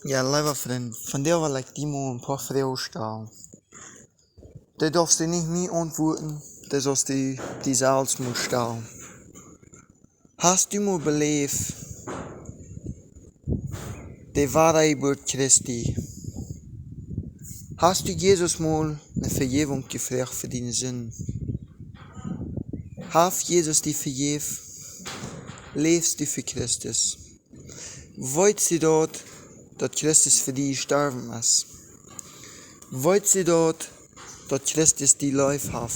Ja, lieber Freund, von dir will ich dir mal ein paar Fragen stellen. Du darfst dir nicht mehr antworten, das sollst du dir selbst mal stellen. Hast du mal belebt, die wahre Geburt Christi? Hast du Jesus mal eine Vergebung gefragt für deine Sünden? Hat Jesus dir vergeben? Lebst du für Christus? Weißt du dort, dass Christus für dich gestorben ist? Weißt du dort, dass Christus die Life hat?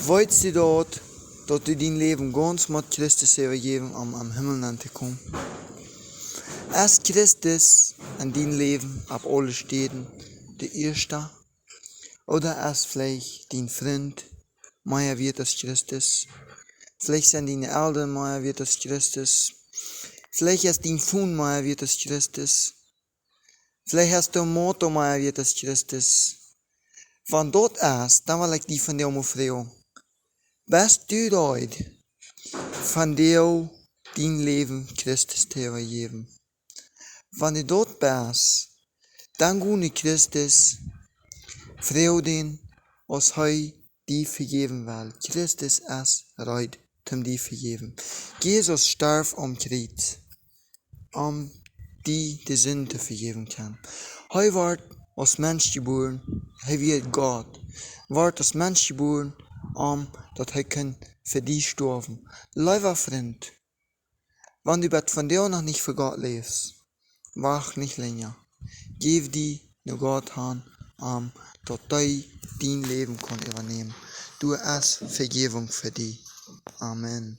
Weißt du dort, dass du dein Leben ganz mit Christus übergeben, um am Himmel anzukommen? Ist Christus in dein Leben ab alle Städten der Erste? Oder ist vielleicht dein Freund mehr wert als Christus? Vielleicht sind deine Eltern mehr wert als Christus? Vielleicht ist dein Sohn mehr wert als Christus? Vielleicht hast du ein Motto mehr wert als Christus? Wenn dort ist, dann will ich dich von dir mal fragen. Bist du dort, von dir dein Leben Christus zu übergeben? Wenn du dort bist, dann geh Christus, freu den, was dir vergeben will. Christus ist bereit, dir vergeben. Jesus starb am Kreuz, die Sünde vergeben kann. Wird als Mensch geboren, wird Gott, wird als Mensch geboren, dass kann für dich sterben. Lieber Freund, wenn du von dir noch nicht für Gott lebst, wach nicht länger. Gib die nur Gott an, dass dein Leben kann übernehmen. Du hast Vergebung für dich. Amen.